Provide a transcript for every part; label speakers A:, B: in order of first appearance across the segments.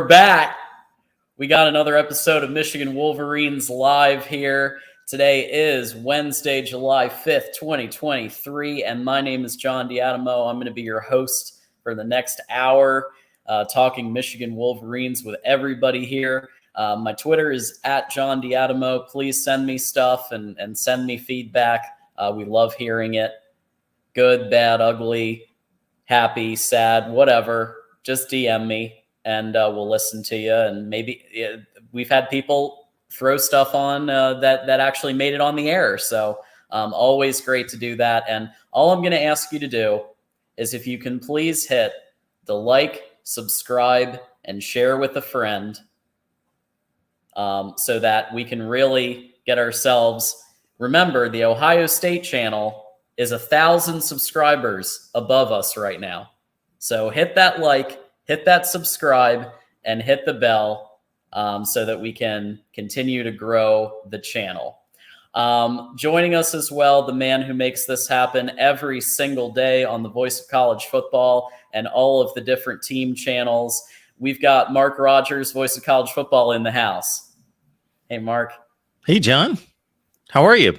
A: We're back. We got another episode of Michigan Wolverines live here. Today is Wednesday, July 5th, 2023, and my name is John D'Adamo. I'm going to be your host for the next hour, talking Michigan Wolverines with everybody here. My Twitter is at John D'Adamo. Please send me stuff and send me feedback. We love hearing it. Good, bad, ugly, happy, sad, whatever. Just DM me. And we'll listen to you. And maybe we've had people throw stuff on that actually made it on the air. So always great to do that. And all I'm going to ask you to do is if you can please hit the like, subscribe, and share with a friend so that we can really get ourselves. Remember, the Ohio State channel is 1,000 subscribers above us right now. So hit that like, hit that subscribe, and hit the bell so that we can continue to grow the channel. Joining us as well, the man who makes this happen every single day on the Voice of College Football and all of the different team channels. We've got Mark Rogers, Voice of College Football, in the house. Hey, Mark.
B: Hey, John. How are you?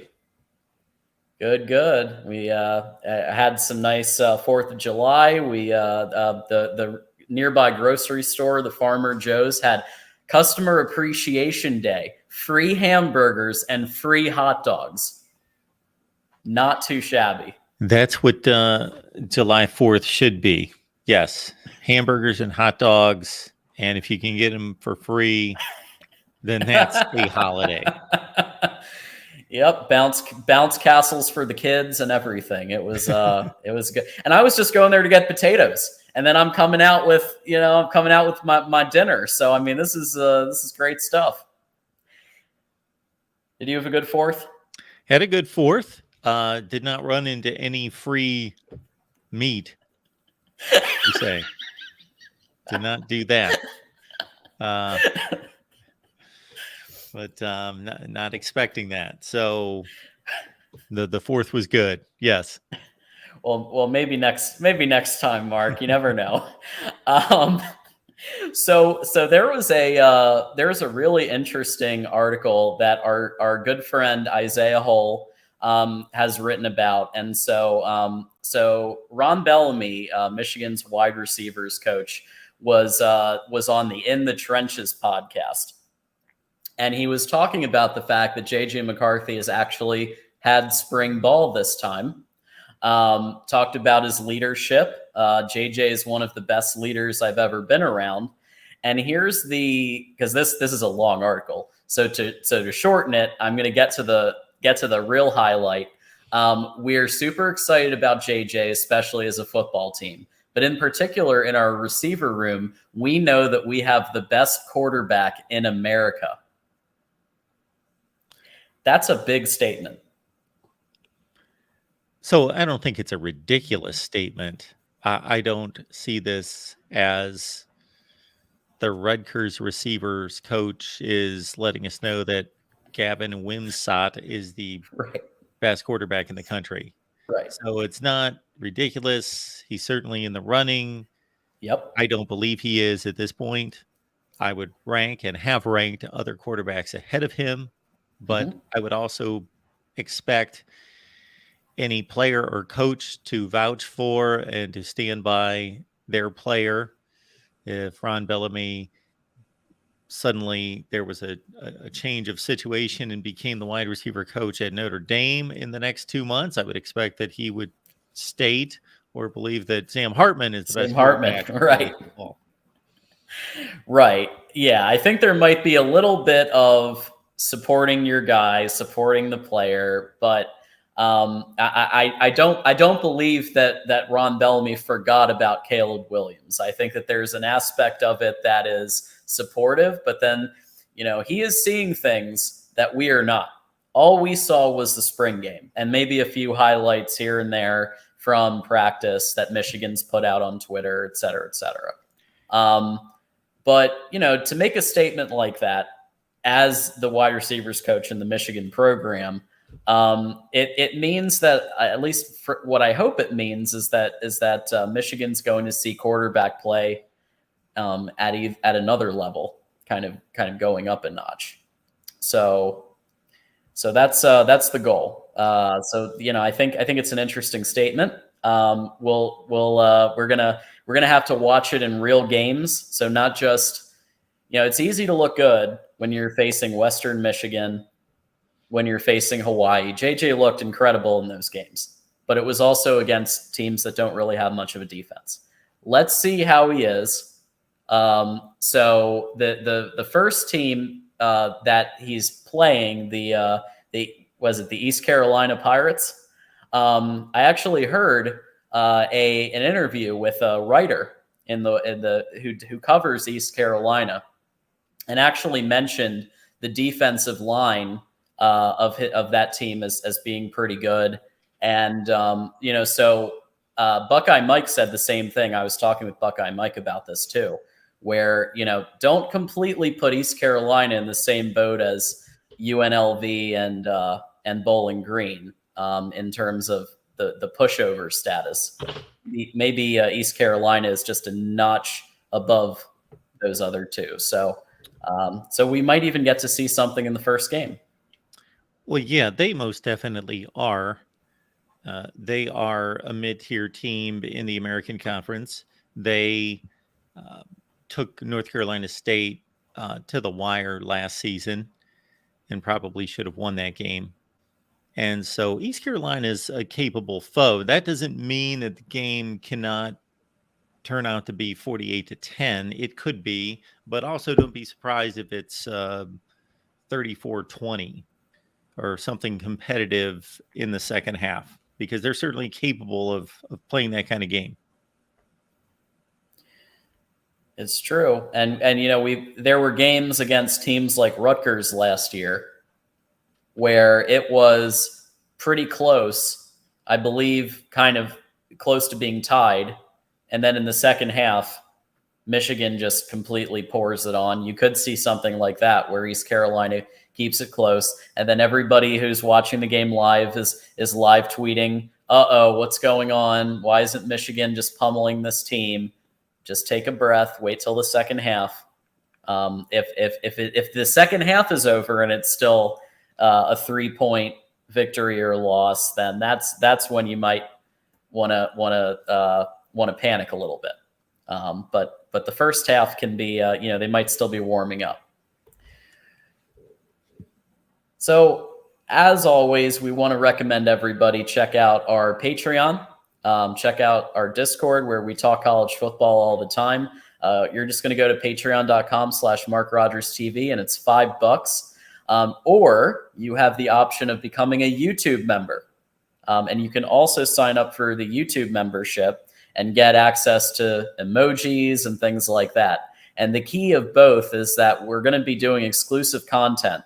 A: Good. We had some nice 4th of July. We the nearby grocery store, the Farmer Joe's, had Customer Appreciation Day, free hamburgers and free hot dogs. Not too shabby.
B: That's what July 4th should be. Yes, hamburgers and hot dogs. And if you can get them for free, then that's a holiday.
A: Yep, bounce castles for the kids and everything. It was good. And I was just going there to get potatoes. And then I'm coming out with my dinner. So I mean, this is great stuff. Did you have a good 4th?
B: Had a good 4th. Did not run into any free meat. You say? Did not do that. But not expecting that. So the 4th was good. Yes.
A: Well, maybe next time, Mark. You never know. So there's a really interesting article that our good friend Isaiah Hull has written about, and so Ron Bellamy, Michigan's wide receivers coach, was on the In the Trenches podcast, and he was talking about the fact that JJ McCarthy has actually had spring ball this time. Talked about his leadership. JJ is one of the best leaders I've ever been around. And here's because this is a long article. So to shorten it, I'm going to get to the real highlight. We're super excited about JJ, especially as a football team. But in particular, in our receiver room, we know that we have the best quarterback in America. That's a big statement.
B: So I don't think it's a ridiculous statement. I don't see this as the Rutgers receivers coach is letting us know that Gavin Wimsatt is the best quarterback in the country.
A: Right.
B: So it's not ridiculous. He's certainly in the running.
A: Yep.
B: I don't believe he is at this point. I would rank and have ranked other quarterbacks ahead of him, but I would also expect any player or coach to vouch for and to stand by their player. If Ron Bellamy suddenly there was a change of situation and became the wide receiver coach at Notre Dame in the next 2 months, I would expect that he would state or believe that Sam Hartman is the best quarterback.
A: Right. Right. Yeah, I think there might be a little bit of supporting your guy, supporting the player, but I don't believe that Ron Bellamy forgot about Caleb Williams. I think that there's an aspect of it that is supportive, but then, he is seeing things that we are not. All we saw was the spring game and maybe a few highlights here and there from practice that Michigan's put out on Twitter, et cetera, et cetera. But, to make a statement like that as the wide receivers coach in the Michigan program, it means that, at least for what I hope it means, is that Michigan's going to see quarterback play at another level, kind of going up a notch. So that's the goal. So I think it's an interesting statement. We're gonna have to watch it in real games. So not just it's easy to look good when you're facing Western Michigan, when you're facing Hawaii. JJ looked incredible in those games, but it was also against teams that don't really have much of a defense. Let's see how he is. So the first team that he's playing, the East Carolina Pirates. I actually heard an interview with a writer who covers East Carolina, and actually mentioned the defensive line of that team as being pretty good. And so Buckeye Mike said the same thing. I was talking with Buckeye Mike about this too, where don't completely put East Carolina in the same boat as UNLV and Bowling Green in terms of the pushover status. Maybe East Carolina is just a notch above those other two. So we might even get to see something in the first game.
B: Well, yeah, they most definitely are. They are a mid-tier team in the American Conference. They took North Carolina State to the wire last season and probably should have won that game. And so East Carolina is a capable foe. That doesn't mean that the game cannot turn out to be 48-10. It could be, but also don't be surprised if it's 34-20 or something competitive in the second half, because they're certainly capable of playing that kind of game.
A: It's true. And there were games against teams like Rutgers last year where it was pretty close, I believe, kind of close to being tied. And then in the second half, Michigan just completely pours it on. You could see something like that where East Carolina keeps it close, and then everybody who's watching the game live is live tweeting, what's going on? Why isn't Michigan just pummeling this team? Just take a breath, wait till the second half. If the second half is over and it's still a 3-point victory or loss, then that's when you might want to panic a little bit. But the first half can be, they might still be warming up. So as always, we want to recommend everybody check out our Patreon, check out our Discord where we talk college football all the time. You're just going to go to patreon.com/MarkRogersTV, and it's $5. Or you have the option of becoming a YouTube member. And you can also sign up for the YouTube membership and get access to emojis and things like that. And the key of both is that we're going to be doing exclusive content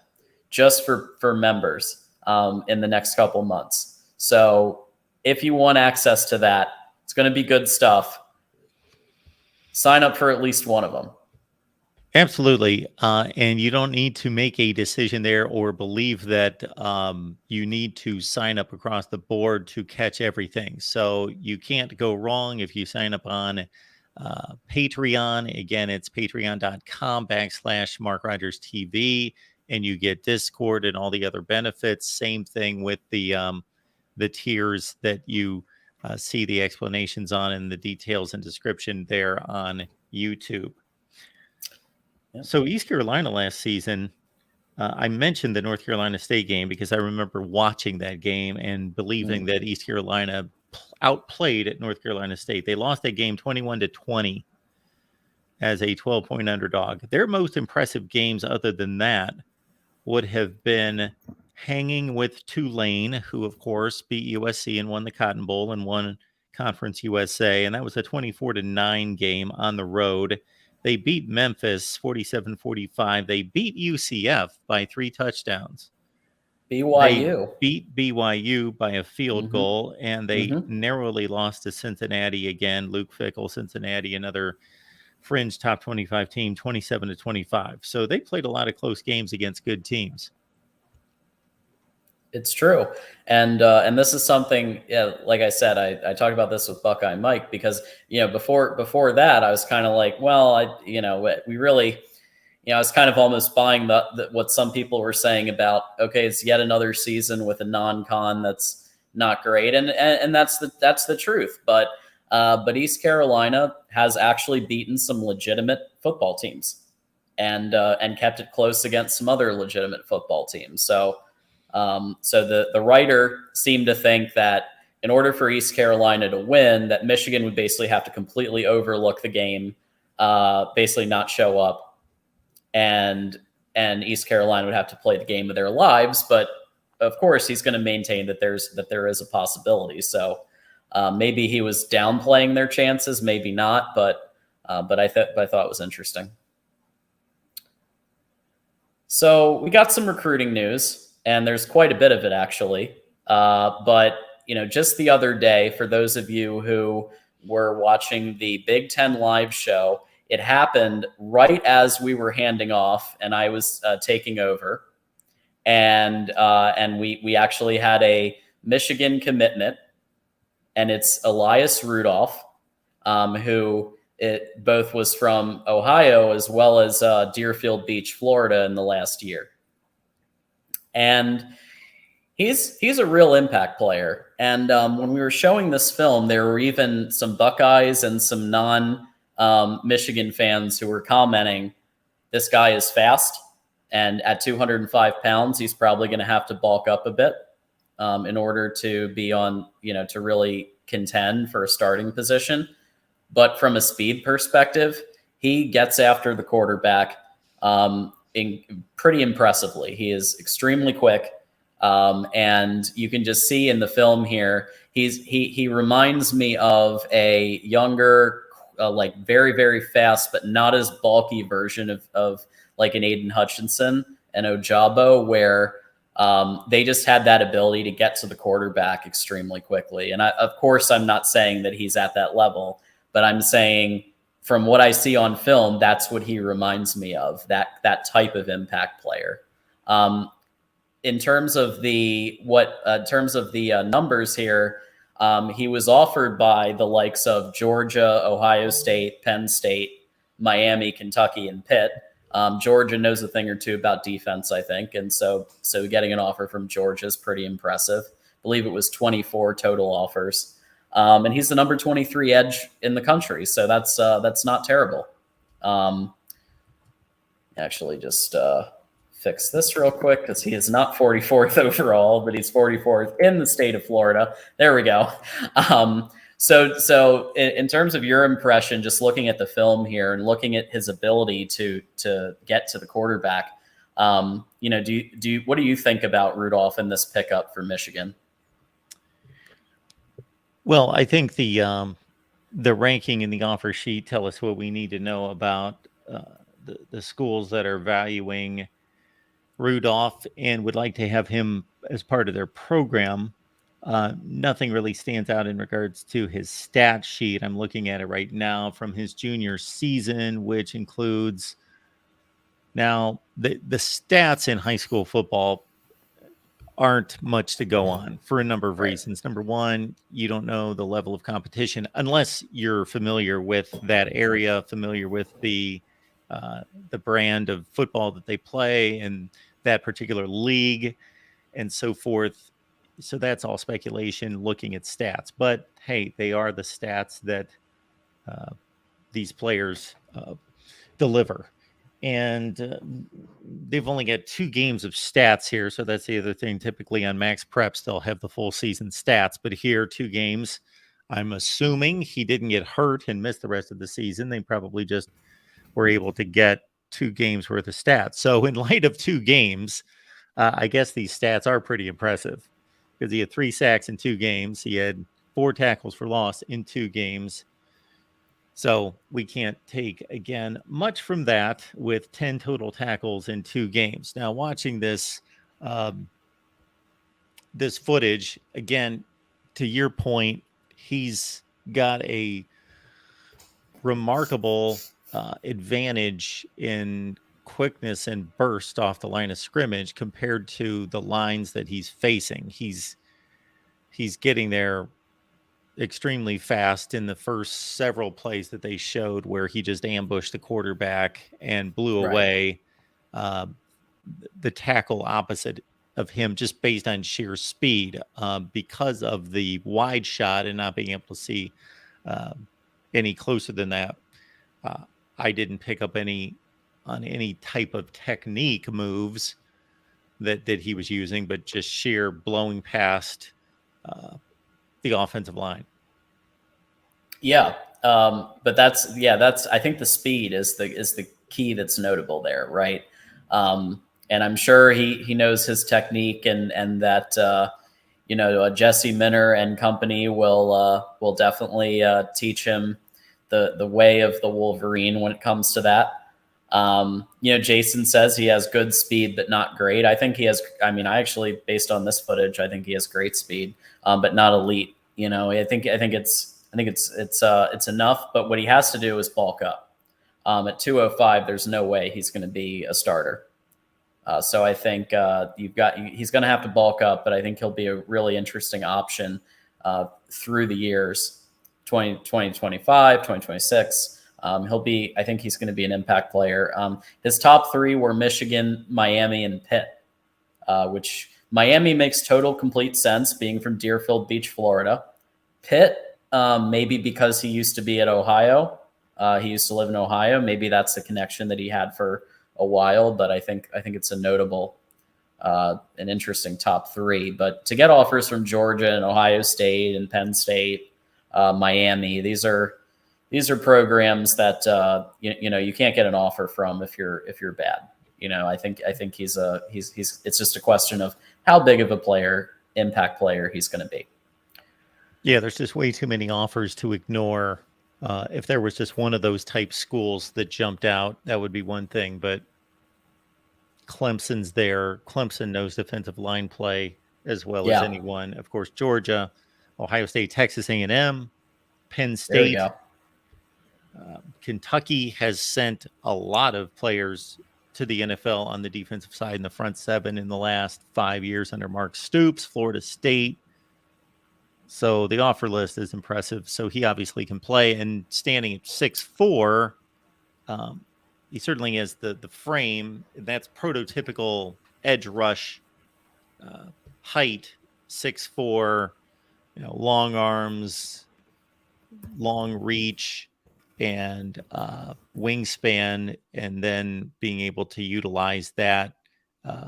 A: just for members in the next couple months. So if you want access to that, it's going to be good stuff. Sign up for at least one of them.
B: Absolutely. And you don't need to make a decision there or believe that you need to sign up across the board to catch everything. So you can't go wrong if you sign up on Patreon. Again, it's patreon.com/MarkRogersTV, and you get Discord and all the other benefits. Same thing with the tiers that you see the explanations on and the details and description there on YouTube. So East Carolina last season, I mentioned the North Carolina State game because I remember watching that game and believing that East Carolina outplayed at North Carolina State. They lost that game 21-20 as a 12-point underdog. Their most impressive games other than that would have been hanging with Tulane, who, of course, beat USC and won the Cotton Bowl and won Conference USA. And that was a 24-9 game on the road. They beat Memphis 47-45. They beat UCF by 3 touchdowns.
A: BYU.
B: They beat BYU by a field goal, and they narrowly lost to Cincinnati again. Luke Fickell, Cincinnati, another fringe top 25 team, 27-25. So they played a lot of close games against good teams.
A: It's true. And this is something, yeah, like I said, I talked about this with Buckeye Mike because, before that, I was kind of like, well, we really, I was kind of almost buying what some people were saying about, okay, it's yet another season with a non-con that's not great. And that's the truth. But East Carolina has actually beaten some legitimate football teams and kept it close against some other legitimate football teams. So the writer seemed to think that in order for East Carolina to win, that Michigan would basically have to completely overlook the game, basically not show up, and East Carolina would have to play the game of their lives. But of course, he's going to maintain that there is a possibility. So maybe he was downplaying their chances, maybe not. But I thought it was interesting. So we got some recruiting news, and there's quite a bit of it actually. But just the other day, for those of you who were watching the Big Ten live show, it happened right as we were handing off, and I was taking over, and we actually had a Michigan commitment, and it's Elias Rudolph, who it both was from Ohio as well as Deerfield Beach, Florida, in the last year. And he's a real impact player. And when we were showing this film, there were even some Buckeyes and some non-Michigan fans who were commenting, this guy is fast, and at 205 pounds, he's probably going to have to bulk up a bit in order to be on, to really contend for a starting position. But from a speed perspective, he gets after the quarterback pretty impressively. He is extremely quick. And you can just see in the film here, he reminds me of a younger, like very, very fast, but not as bulky version of like an Aiden Hutchinson and Ojabo, where they just had that ability to get to the quarterback extremely quickly. And of course, I'm not saying that he's at that level, but I'm saying from what I see on film, that's what he reminds me of, that type of impact player. In terms of the numbers here, he was offered by the likes of Georgia, Ohio State, Penn State, Miami, Kentucky, and Pitt. Georgia knows a thing or two about defense, I think, and so getting an offer from Georgia is pretty impressive. I believe it was 24 total offers, and he's the number 23 edge in the country, so that's not terrible. Actually, just fix this real quick because he is not 44th overall, but he's 44th in the state of Florida. There we go. So in terms of your impression, just looking at the film here and looking at his ability to get to the quarterback, what do you think about Rudolph in this pickup for Michigan?
B: Well, I think the ranking in the offer sheet tell us what we need to know about the schools that are valuing Rudolph and would like to have him as part of their program. Nothing really stands out in regards to his stat sheet. I'm looking at it right now from his junior season, which includes now the stats in high school football aren't much to go on for a number of reasons. Number one, you don't know the level of competition unless you're familiar with that area, familiar with the brand of football that they play and that particular league and so forth. So that's all speculation looking at stats. But hey, they are the stats that these players deliver. And they've only got 2 games of stats here. So that's the other thing. Typically on Max Preps, they'll have the full season stats. But here, 2 games. I'm assuming he didn't get hurt and miss the rest of the season. They probably just were able to get 2 games worth of stats. So in light of 2 games, I guess these stats are pretty impressive because he had 3 sacks in 2 games. He had 4 tackles for loss in 2 games. So we can't take, again, much from that with 10 total tackles in 2 games. Now, watching this this footage, again, to your point, he's got a remarkable advantage in quickness and burst off the line of scrimmage compared to the lines that he's facing. He's getting there extremely fast in the first several plays that they showed where he just ambushed the quarterback and blew away the tackle opposite of him just based on sheer speed because of the wide shot and not being able to see any closer than that. I didn't pick up any type of technique moves that he was using, but just sheer blowing past the offensive line.
A: Yeah. But that's I think the speed is the key that's notable there. Right. And I'm sure he knows his technique and that, Jesse Minner and company will definitely teach him the way of the Wolverine when it comes to that. Jason says he has good speed, but not great. I think he has, I actually, based on this footage, I think he has great speed, but not elite. I think it's enough, but what he has to do is bulk up. At 205, there's no way he's going to be a starter. So I think he's going to have to bulk up, but I think he'll be a really interesting option through the years, 2025, 2026. I think he's going to be an impact player. His top three were Michigan, Miami, and Pitt, which Miami makes total complete sense being from Deerfield Beach, Florida. Pitt, maybe because he used to be at Ohio. He used to live in Ohio. Maybe that's the connection that he had for a while, but I think it's a notable, an interesting top three. But to get offers from Georgia and Ohio State and Penn State, Miami, these are programs that you can't get an offer from if you're bad. I think he's it's just a question of how big of a impact player he's going to be.
B: Yeah, there's just way too many offers to ignore. If there was just one of those type schools that jumped out, that would be one thing. But Clemson's there. Clemson knows defensive line play as well as anyone. Of course, Georgia, Ohio State, Texas A&M, Penn State. Kentucky has sent a lot of players to the NFL on the defensive side in the front seven in the last 5 years under Mark Stoops. Florida State. So the offer list is impressive. So he obviously can play. And standing at 6'4", he certainly has the frame. That's prototypical edge rush height, 6'4", long arms, long reach, and wingspan, and then being able to utilize that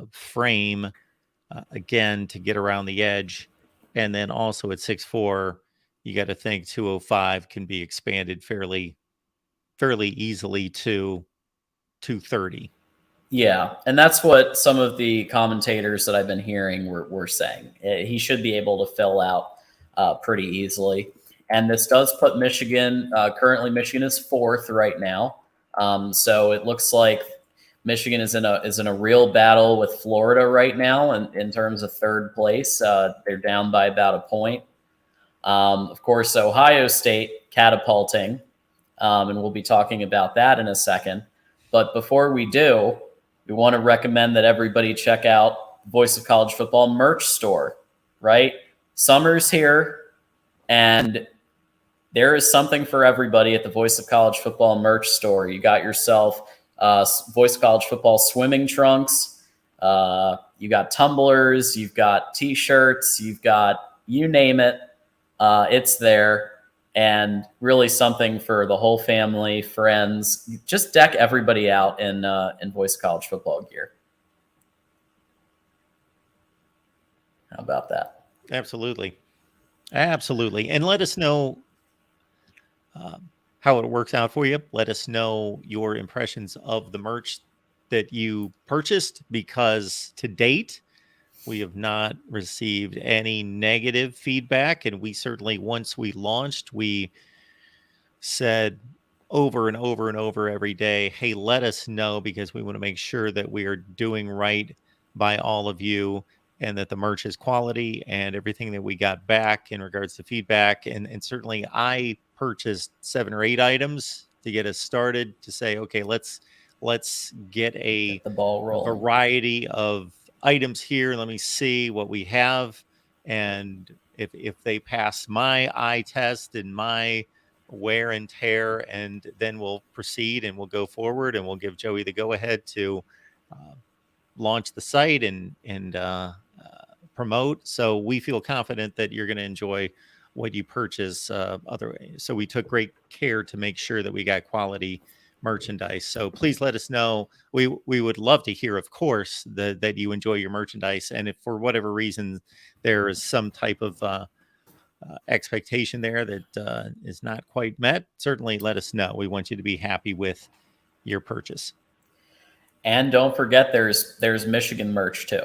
B: frame again to get around the edge. And then also at 6'4", you got to think 205 can be expanded fairly easily to 230.
A: Yeah, and that's what some of the commentators that I've been hearing were saying. He should be able to fill out pretty easily. And this does put Michigan, currently Michigan is fourth right now. So it looks like Michigan is in a real battle with Florida right now in terms of third place. They're down by about a point. Of course, Ohio State catapulting, and we'll be talking about that in a second. But before we do, we want to recommend that everybody check out Voice of College Football merch store, right? Summer's here, and there is something for everybody at the Voice of College Football merch store. You got yourself Voice of College Football swimming trunks. You got tumblers. You've got T-shirts. You've got, you name it. It's there. And really something for the whole family, friends. Just deck everybody out in Voice of College Football gear. How about that?
B: Absolutely. And let us know how it works out for you. Let us know your impressions of the merch that you purchased, because to date, we have not received any negative feedback. And we certainly, once we launched, we said over and over and over every day, hey, let us know, because we want to make sure that we are doing right by all of you and that the merch is quality, and everything that we got back in regards to feedback. And certainly I purchased 7 or 8 items to get us started, to say, okay, let's let's get
A: Get the ball
B: a
A: rolling.
B: variety of items here. Let me see what we have. And if they pass my eye test and my wear and tear, and then we'll proceed and we'll go forward and we'll give Joey the go ahead to launch the site and promote. So we feel confident that you're going to enjoy what you purchase. So we took great care to make sure that we got quality merchandise. So please let us know. We would love to hear, of course, that you enjoy your merchandise. And if for whatever reason there is some type of expectation there that is not quite met, certainly let us know. We want you to be happy with your purchase.
A: And don't forget, there's Michigan merch too.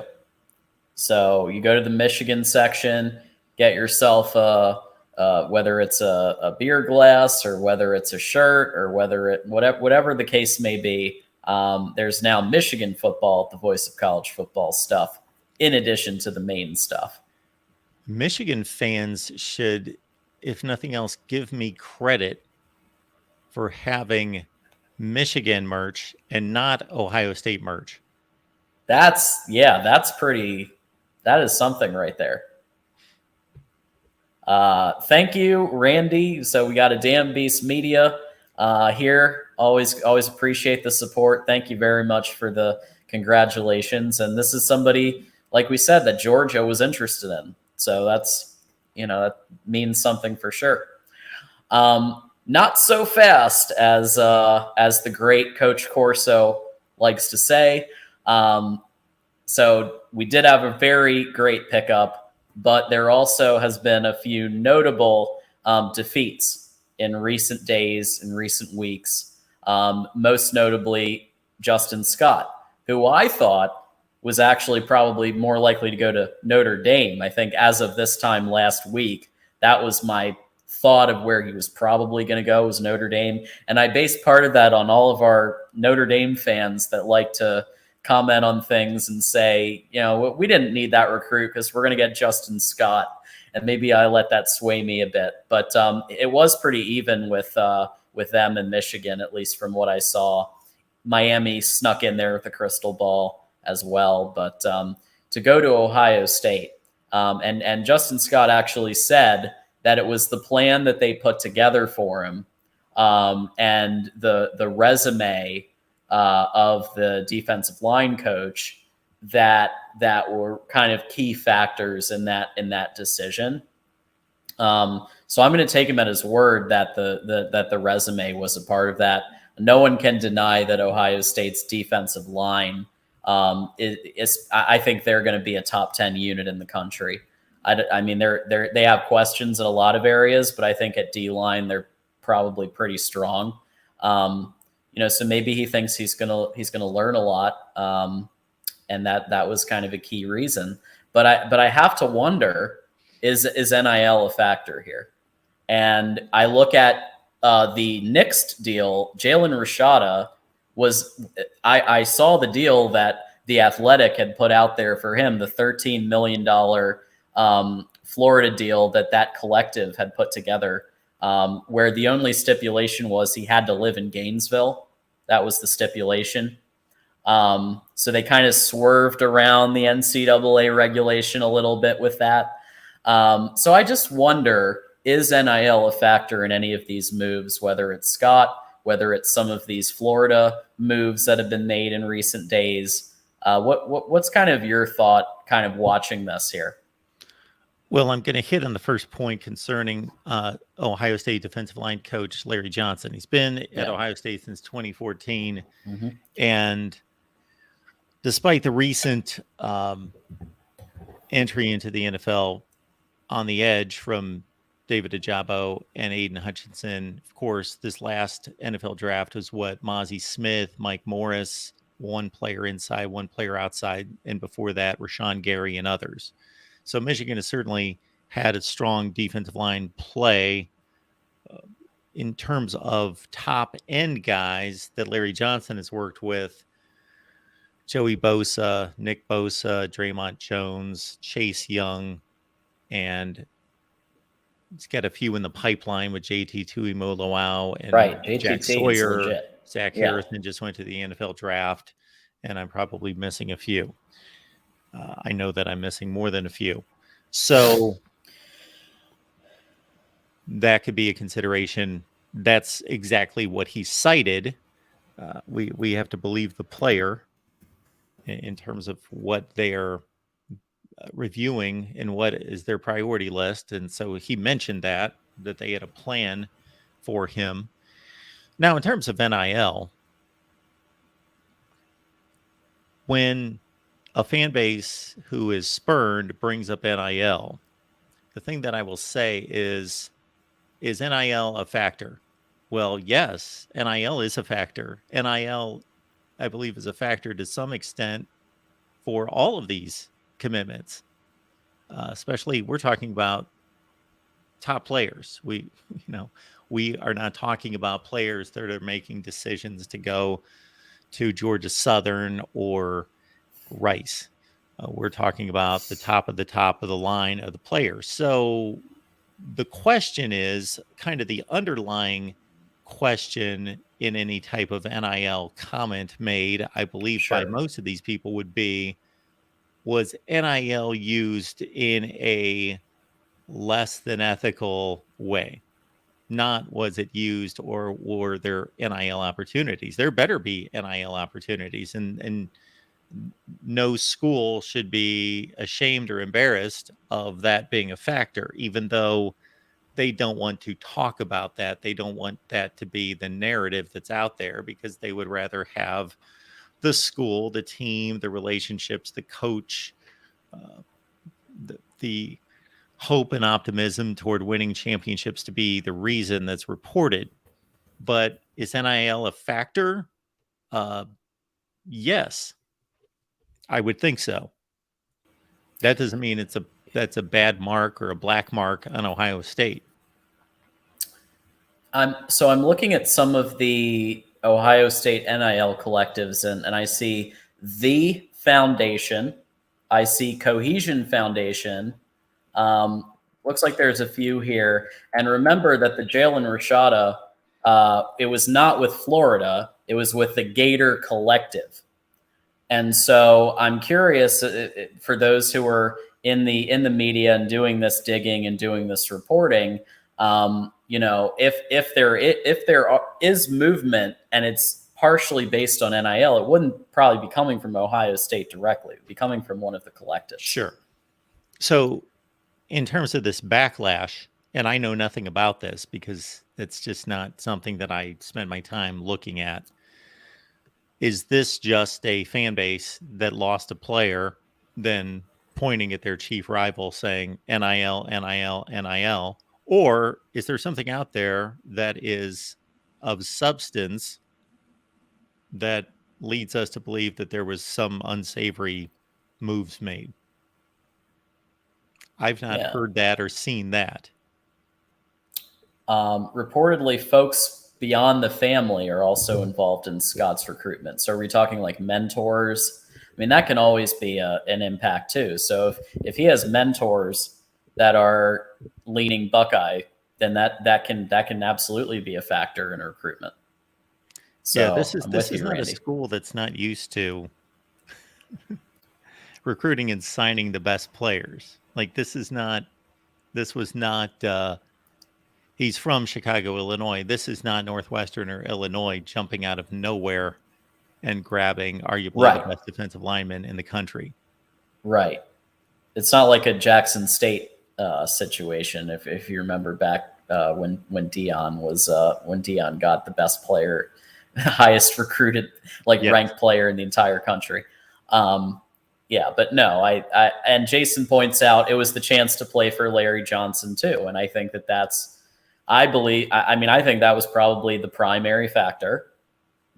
A: So you go to the Michigan section, get yourself whether it's a beer glass or whether it's a shirt or whatever the case may be. There's now Michigan football, the voice of college football stuff, in addition to the main stuff.
B: Michigan fans should, if nothing else, give me credit for having Michigan merch and not Ohio State merch.
A: That is something right there. Thank you, Randy. So we got a Damn Beast Media here. Always appreciate the support. Thank you very much for the congratulations. And this is somebody, like we said, that Georgia was interested in. So that's, that means something for sure. Not so fast as the great Coach Corso likes to say. So we did have a very great pickup, but there also has been a few notable defeats in recent days, in recent weeks. Most notably, Justin Scott, who I thought was actually probably more likely to go to Notre Dame. I think as of this time last week, that was my thought of where he was probably going to go, was Notre Dame. And I based part of that on all of our Notre Dame fans that like to comment on things and say, we didn't need that recruit because we're going to get Justin Scott. And maybe I let that sway me a bit. But it was pretty even with them in Michigan, at least from what I saw. Miami snuck in there with the crystal ball as well. But to go to Ohio State, and Justin Scott actually said that it was the plan that they put together for him, and the resume of the defensive line coach that were kind of key factors in that decision. So I'm going to take him at his word that the resume was a part of that. No one can deny that Ohio State's defensive line is I think they're going to be a top 10 unit in the country. I mean, they have questions in a lot of areas, but I think at D-line they're probably pretty strong. So maybe he thinks he's gonna learn a lot, and that was kind of a key reason. But I have to wonder, is NIL a factor here? And I look at the Knicks deal. Jalen Rashada I saw the deal that The Athletic had put out there for him, the $13 million Florida deal that collective had put together, where the only stipulation was he had to live in Gainesville. That was the stipulation. So they kind of swerved around the NCAA regulation a little bit with that. So I just wonder, is NIL a factor in any of these moves, whether it's Scott, whether it's some of these Florida moves that have been made in recent days? What's kind of your thought kind of watching this here?
B: Well, I'm going to hit on the first point concerning Ohio State defensive line coach Larry Johnson. He's been at Ohio State since 2014. Mm-hmm. And despite the recent entry into the NFL on the edge from David Ajabo and Aiden Hutchinson, of course, this last NFL draft was what Mozzie Smith, Mike Morris, one player inside, one player outside, and before that, Rashawn Gary and others. So Michigan has certainly had a strong defensive line play in terms of top end guys that Larry Johnson has worked with. Joey Bosa, Nick Bosa, Draymond Jones, Chase Young, and he's got a few in the pipeline with JT Tuimoloau and
A: right.
B: Jack Sawyer. Zach Harrison just went to the NFL draft, and I'm probably missing a few. I know that I'm missing more than a few. So that could be a consideration. That's exactly what he cited. We have to believe the player in terms of what they're reviewing and what is their priority list. And so he mentioned that they had a plan for him. Now, in terms of NIL, when a fan base who is spurned brings up NIL, the thing that I will say is NIL a factor? Well, yes, NIL is a factor. NIL, I believe, is a factor to some extent for all of these commitments. Especially, we're talking about top players. We are not talking about players that are making decisions to go to Georgia Southern or Rice. We're talking about the top of the line of the players. So the question is kind of the underlying question in any type of NIL comment made, I believe, by most of these people would be, was NIL used in a less than ethical way? Not was it used or were there NIL opportunities? There better be NIL opportunities, and no school should be ashamed or embarrassed of that being a factor, even though they don't want to talk about that. They don't want that to be the narrative that's out there, because they would rather have the school, the team, the relationships, the coach, the hope and optimism toward winning championships to be the reason that's reported. But is NIL a factor? Yes, I would think so. That doesn't mean that's a bad mark or a black mark on Ohio State.
A: So I'm looking at some of the Ohio State NIL collectives, and I see the Foundation, I see Cohesion Foundation. Looks like there's a few here. And remember that the Jalen Rashada, it was not with Florida, it was with the Gator Collective. And so I'm curious, for those who are in the media and doing this digging and doing this reporting, if there is movement and it's partially based on NIL, it wouldn't probably be coming from Ohio State directly. It would be coming from one of the collectives.
B: Sure. So in terms of this backlash, and I know nothing about this because it's just not something that I spend my time looking at, is this just a fan base that lost a player, then pointing at their chief rival saying NIL, NIL, NIL? Or is there something out there that is of substance that leads us to believe that there was some unsavory moves made? I've not heard that or seen that.
A: Reportedly, folks beyond the family are also involved in Scott's recruitment. So are we talking like mentors? I mean, that can always be an impact too. So if he has mentors that are leaning Buckeye, then that can absolutely be a factor in recruitment. So
B: yeah, this is not Randy. A school that's not used to recruiting and signing the best players. Like this was not, he's from Chicago, Illinois. This is not Northwestern or Illinois jumping out of nowhere and grabbing arguably the best defensive lineman in the country.
A: Right. It's not like a Jackson State situation. If you remember back when Dion got the best player, highest recruited, ranked player in the entire country. But no, I and Jason points out it was the chance to play for Larry Johnson too. And I think I think that was probably the primary factor,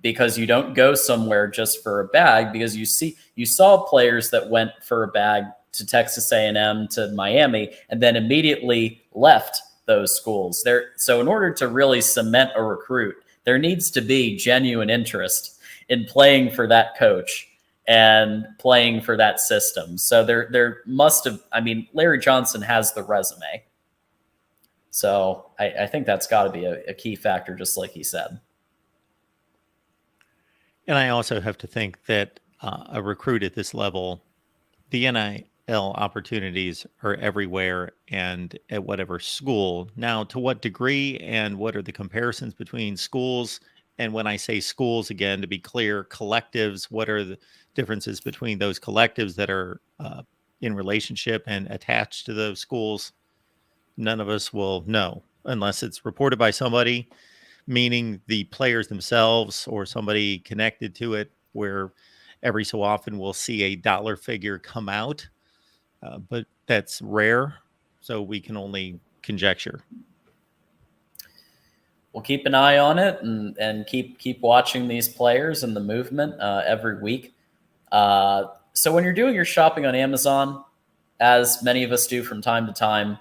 A: because you don't go somewhere just for a bag, because you saw players that went for a bag to Texas A&M, to Miami, and then immediately left those schools. So in order to really cement a recruit, there needs to be genuine interest in playing for that coach and playing for that system. So there must have, Larry Johnson has the resume. So I think that's got to be a key factor, just like he said.
B: And I also have to think that a recruit at this level, the NIL opportunities are everywhere and at whatever school. Now, to what degree and what are the comparisons between schools? And when I say schools, again, to be clear, collectives, what are the differences between those collectives that are in relationship and attached to those schools? None of us will know unless it's reported by somebody, meaning the players themselves or somebody connected to it, where every so often we'll see a dollar figure come out, but that's rare. So we can only conjecture.
A: We'll keep an eye on it and keep watching these players and the movement every week. So when you're doing your shopping on Amazon, as many of us do from time to time,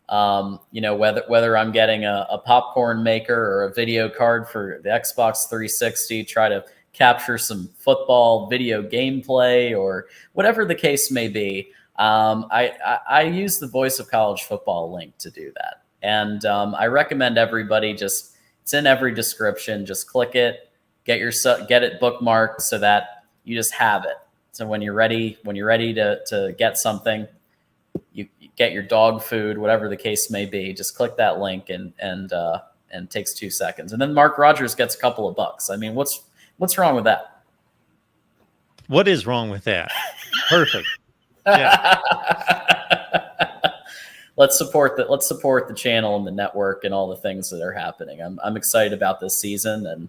A: whether I'm getting a popcorn maker or a video card for the Xbox 360, try to capture some football video gameplay or whatever the case may be, I use the Voice of College Football link to do that. And I recommend everybody it's in every description. Just click it, get it bookmarked so that you just have it. So when you're ready to get something, you get your dog food, whatever the case may be, just click that link and it takes 2 seconds. And then Mark Rogers gets a couple of bucks. I mean, what's wrong with that?
B: What is wrong with that? Perfect. Yeah.
A: Let's support the channel and the network and all the things that are happening. I'm excited about this season, and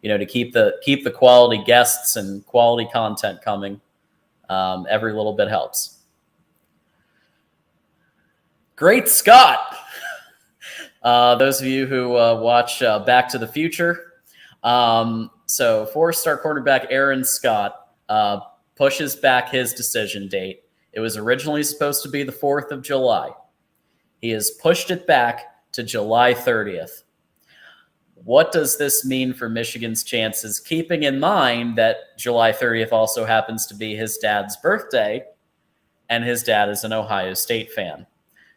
A: to keep the quality guests and quality content coming. Every little bit helps. Great Scott! Those of you who watch Back to the Future. So 4-star quarterback Aaron Scott pushes back his decision date. It was originally supposed to be the 4th of July. He has pushed it back to July 30th. What does this mean for Michigan's chances, keeping in mind that July 30th also happens to be his dad's birthday, and his dad is an Ohio State fan?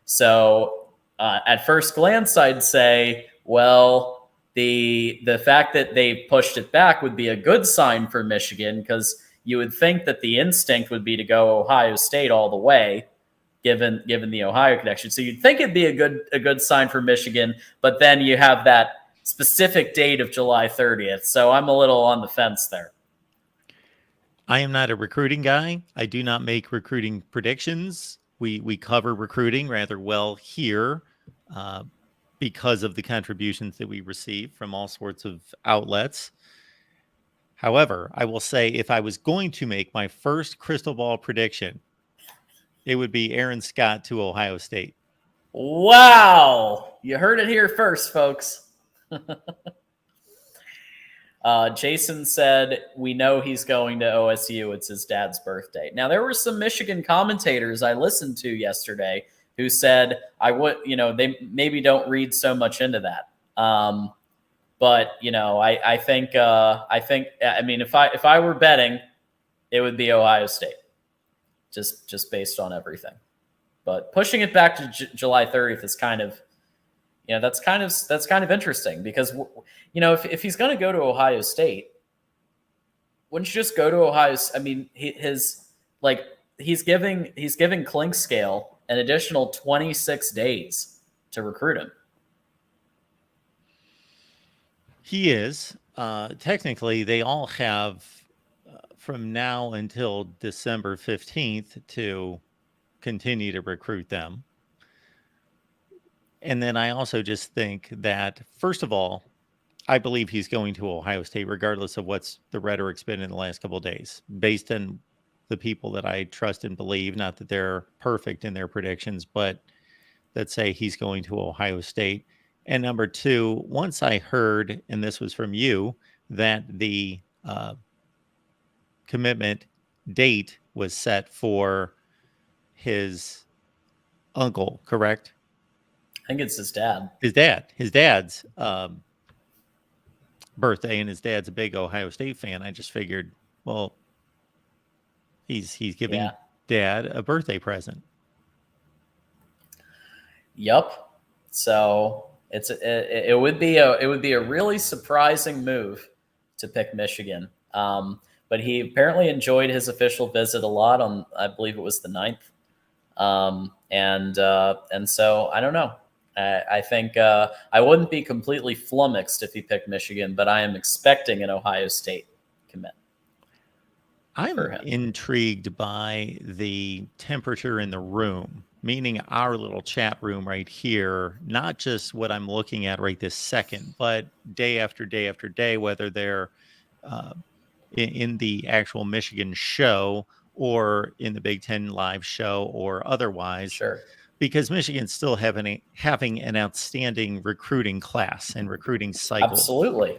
A: So at first glance, I'd say, well, the fact that they pushed it back would be a good sign for Michigan, because you would think that the instinct would be to go Ohio State all the way, given the Ohio connection. So you'd think it'd be a good sign for Michigan, but then you have that specific date of July 30th. So I'm a little on the fence there.
B: I am not a recruiting guy. I do not make recruiting predictions. We cover recruiting rather well here because of the contributions that we receive from all sorts of outlets. However, I will say, if I was going to make my first crystal ball prediction, it would be Aaron Scott to Ohio State.
A: Wow. You heard it here first, folks. Jason said, we know he's going to OSU. It's his dad's birthday. Now, there were some Michigan commentators I listened to yesterday who said they maybe don't read so much into that. But I think if I were betting, it would be Ohio State, just based on everything. But pushing it back to July 30th is kind of, that's kind of interesting, because if he's going to go to Ohio State, wouldn't you just go to Ohio? I mean, he's giving Clinkscale an additional 26 days to recruit him.
B: He is. Technically, they all have from now until December 15th to continue to recruit them. And then I also just think that, first of all, I believe he's going to Ohio State, regardless of what's the rhetoric's been in the last couple of days, based on the people that I trust and believe, not that they're perfect in their predictions, but that say he's going to Ohio State. And number two, once I heard, and this was from you, that the commitment date was set for his uncle, correct?
A: I think it's his dad.
B: His dad's birthday, and his dad's a big Ohio State fan. I just figured, well, he's giving dad a birthday present.
A: Yup. So it would be a really surprising move to pick Michigan. But he apparently enjoyed his official visit a lot on, I believe it was the 9th. And so I don't know. I think I wouldn't be completely flummoxed if he picked Michigan, but I am expecting an Ohio State commit.
B: I'm intrigued by the temperature in the room, meaning our little chat room right here, not just what I'm looking at right this second, but day after day after day, whether they're in the actual Michigan show or in the Big Ten live show or otherwise.
A: Sure.
B: Because Michigan's still having an outstanding recruiting class and recruiting cycle.
A: Absolutely.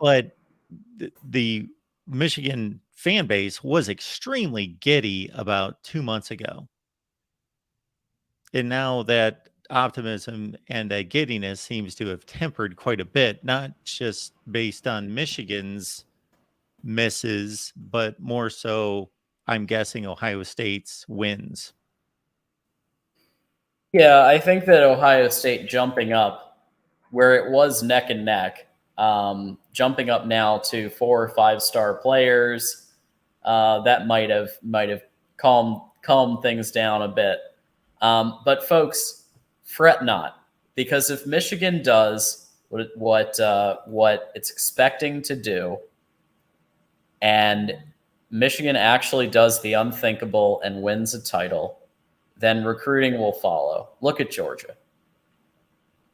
B: But the Michigan fan base was extremely giddy about 2 months ago. And now that optimism and that giddiness seems to have tempered quite a bit, not just based on Michigan's misses, but more so, I'm guessing, Ohio State's wins.
A: Yeah, I think that Ohio State jumping up where it was neck and neck, jumping up now to 4 or 5 star players, that might have calmed things down a bit. But folks, fret not, because if Michigan does what it's expecting to do, and Michigan actually does the unthinkable and wins a title, then recruiting will follow. Look at Georgia.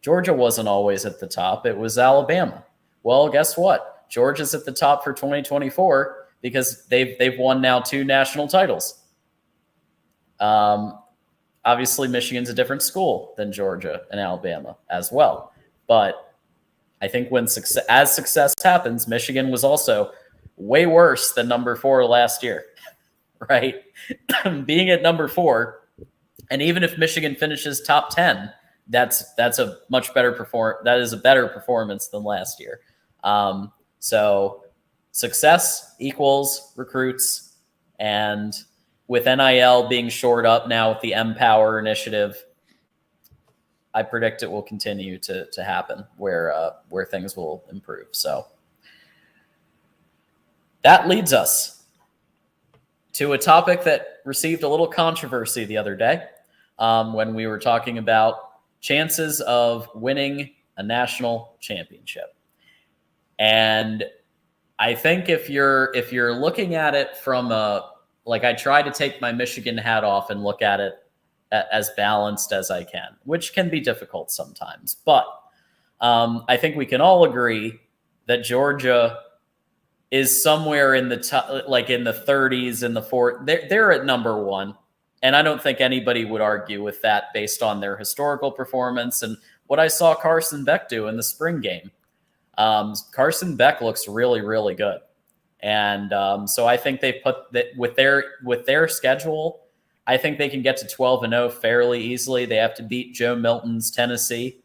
A: Georgia wasn't always at the top. It was Alabama. Well, guess what? Georgia's at the top for 2024 because they've won now 2 national titles. Obviously, Michigan's a different school than Georgia and Alabama as well. But I think when success happens, Michigan was also way worse than number 4 last year, right? Being at number 4, and even if Michigan finishes top 10, that's a much better that is a better performance than last year. So success equals recruits, and with NIL being shored up now with the Empower initiative, I predict it will continue to happen where things will improve. So that leads us to a topic that received a little controversy the other day when we were talking about chances of winning a national championship. And I think if you're looking at it from I try to take my Michigan hat off and look at it as balanced as I can, which can be difficult sometimes. But I think we can all agree that Georgia is somewhere in the in the 30s and the 40s. They're at number 1. And I don't think anybody would argue with that based on their historical performance and what I saw Carson Beck do in the spring game. Carson Beck looks really, really good. And so I think they put that with their schedule, I think they can get to 12-0 fairly easily. They have to beat Joe Milton's Tennessee.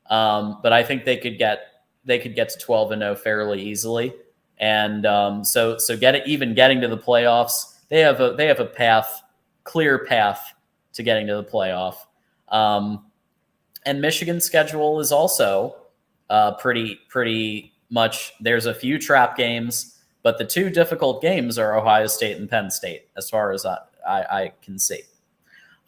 A: But I think they could get to 12-0 fairly easily. And so getting to the playoffs, they have a clear path to getting to the playoff. And Michigan's schedule is also pretty much. There's a few trap games, but the 2 difficult games are Ohio State and Penn State, as far as I can see.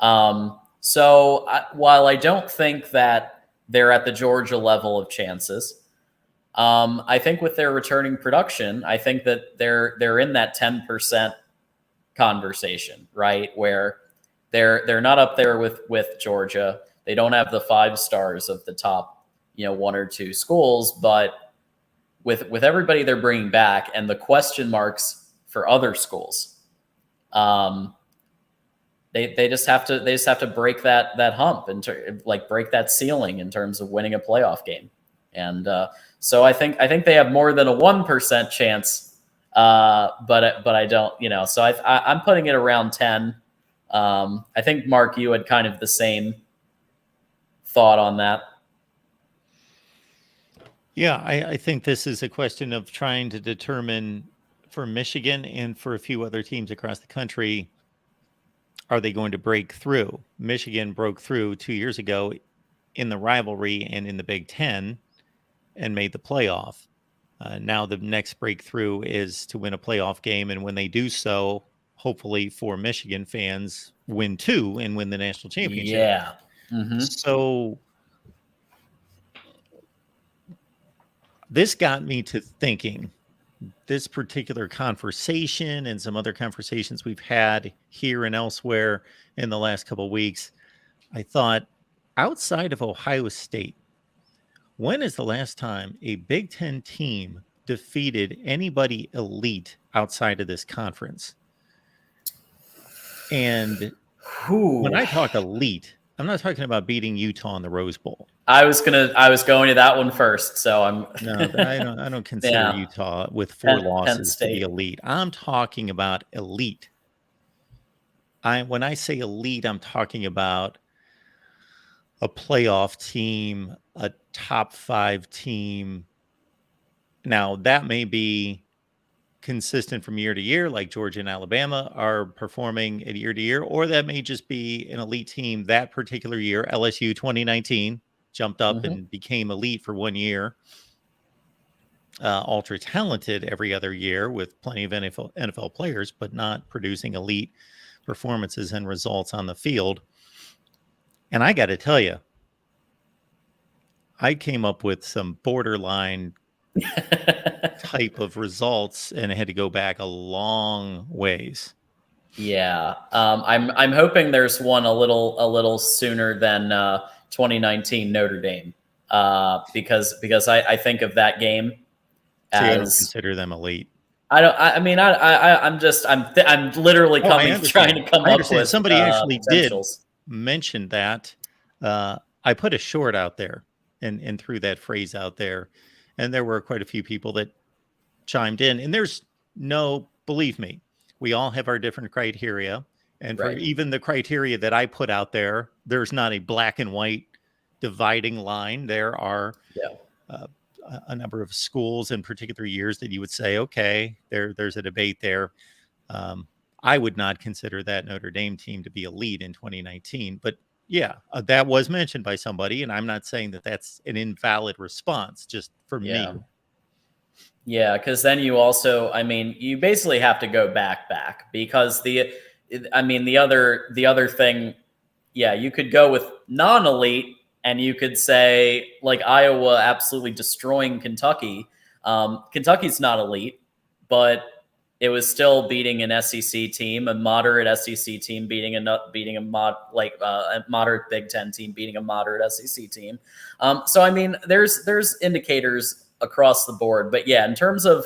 A: So while I don't think that they're at the Georgia level of chances, I think with their returning production, I think that they're in that 10% conversation, right? Where they're not up there with Georgia. They don't have the 5 stars of the top, 1 or 2 schools, but with everybody they're bringing back and the question marks for other schools, they just have to break that hump and break that ceiling in terms of winning a playoff game. And so I think they have more than a 1% chance, but I don't, so I'm putting it around 10. I think Mark, you had kind of the same thought on that.
B: Yeah, I think this is a question of trying to determine for Michigan and for a few other teams across the country, are they going to break through? Michigan broke through 2 years ago in the rivalry and in the Big Ten and made the playoff. Now the next breakthrough is to win a playoff game, and when they do so, hopefully for Michigan fans, win 2 and win the national championship.
A: Yeah. Mm-hmm.
B: So this got me to thinking, this particular conversation and some other conversations we've had here and elsewhere in the last couple of weeks, I thought, outside of Ohio State, when is the last time a Big Ten team defeated anybody elite outside of this conference? And when I talk elite, I'm not talking about beating Utah in the Rose Bowl.
A: I was going to that one first, so I'm
B: no, I don't consider Utah with 4 losses to be elite. I'm talking about elite. When I say elite, I'm talking about a playoff team, a top 5 team. Now, that may be consistent from year to year, like Georgia and Alabama are performing at year to year, or that may just be an elite team that particular year. LSU 2019 jumped up and became elite for 1 year. Ultra talented every other year with plenty of NFL players, but not producing elite performances and results on the field. And I got to tell you, I came up with some borderline type of results and had to go back a long ways.
A: Yeah. I'm hoping there's one a little sooner than 2019 Notre Dame. Because I think of that game as,
B: so you don't consider them elite.
A: I'm literally trying to come up with
B: somebody actually did mention that. I put a short out there and threw that phrase out there, and there were quite a few people that chimed in. And believe me, we all have our different criteria, and for even the criteria that I put out there, there's not a black and white dividing line. There are a number of schools in particular years that you would say, okay, there's a debate there. I would not consider that Notre Dame team to be elite in 2019, but that was mentioned by somebody, and I'm not saying that that's an invalid response, just for me.
A: Yeah, because then you also, you basically have to go back because the other thing, you could go with non-elite. And you could say, like, Iowa absolutely destroying Kentucky. Kentucky's not elite, but it was still beating an SEC team, a moderate SEC team, beating a moderate Big Ten team, beating a moderate SEC team. So there's indicators across the board. But in terms of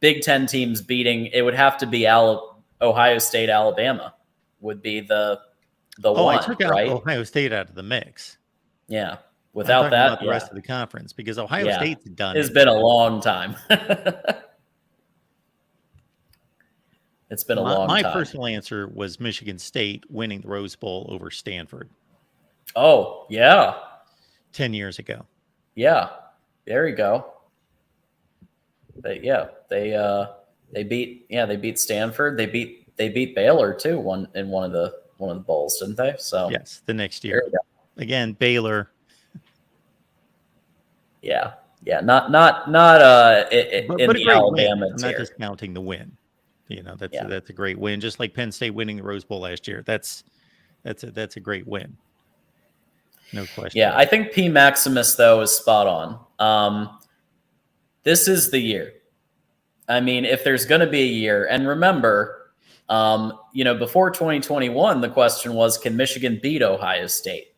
A: Big Ten teams beating, it would have to be Ohio State, Alabama would be the one.
B: I took out Ohio State out of the mix.
A: Yeah. Without that,
B: about the rest of the conference, because Ohio State's done.
A: It's been a long time. It's been a long time.
B: My personal answer was Michigan State winning the Rose Bowl over Stanford.
A: Oh, yeah.
B: 10 years ago.
A: Yeah. There you go. They beat Stanford. They beat Baylor too in one of the bowls, didn't they? So
B: yes, the next year. Again, Baylor.
A: Yeah. Not in the Alabama
B: win. I'm not discounting the win. That's a great win. Just like Penn State winning the Rose Bowl last year. That's a great win. No question.
A: Yeah, I think P. Maximus though is spot on. This is the year. If there's going to be a year, and remember, before 2021, the question was, can Michigan beat Ohio State?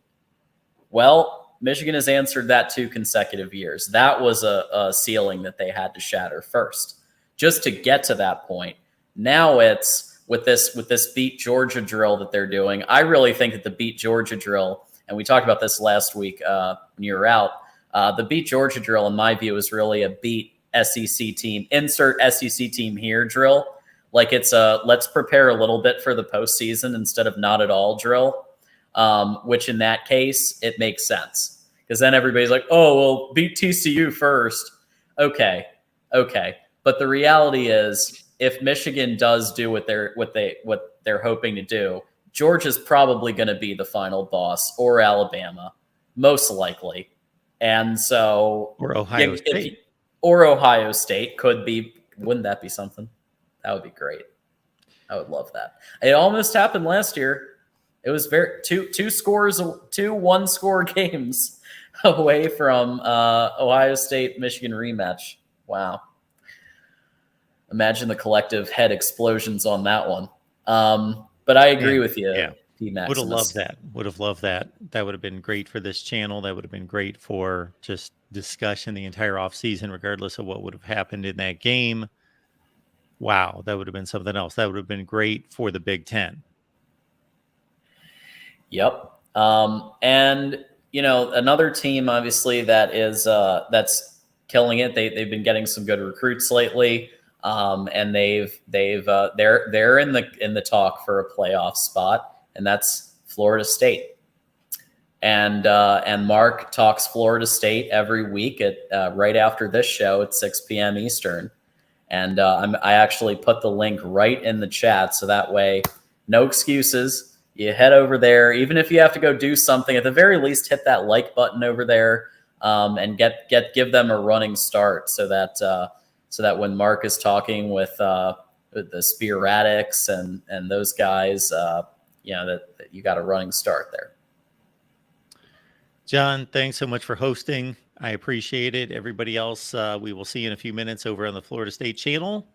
A: Well, Michigan has answered that 2 consecutive years. That was a ceiling that they had to shatter first, just to get to that point. Now it's with this beat Georgia drill that they're doing. I really think that the beat Georgia drill, and we talked about this last week when you were out, the beat Georgia drill, in my view, is really a beat SEC team, insert SEC team here drill. Like it's a let's prepare a little bit for the postseason instead of not at all drill. Which in that case, it makes sense because then everybody's like, oh, well, beat TCU first. Okay. But the reality is if Michigan does do what they're hoping to do, Georgia's probably going to be the final boss, or Alabama, most likely. And so,
B: or Ohio State.
A: or Ohio State could be. Wouldn't that be something? That would be great. I would love that. It almost happened last year. It was two 1-score games away from Ohio State Michigan rematch. Wow. Imagine the collective head explosions on that one. But I agree with you.
B: Yeah.
A: P. Maximus.
B: Would have loved that. Would have loved that. That would have been great for this channel. That would have been great for just discussion the entire offseason, regardless of what would have happened in that game. Wow, that would have been something else. That would have been great for the Big Ten.
A: Yep. And another team obviously that is that's killing it. They've been getting some good recruits lately. And they're in the talk for a playoff spot, and that's Florida State. And Mark talks Florida State every week at right after this show at 6 p.m. Eastern. And I actually put the link right in the chat, so that way, no excuses. You head over there, even if you have to go do something. At the very least, hit that like button over there, and give them a running start, so that when Mark is talking with the Spearatics and those guys, that you got a running start there.
B: John, thanks so much for hosting. I appreciate it. Everybody else, we will see you in a few minutes over on the Florida State channel.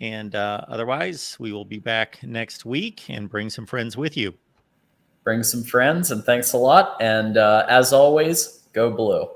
B: And otherwise, we will be back next week and bring some friends with you.
A: Bring some friends, and thanks a lot. And as always, go blue.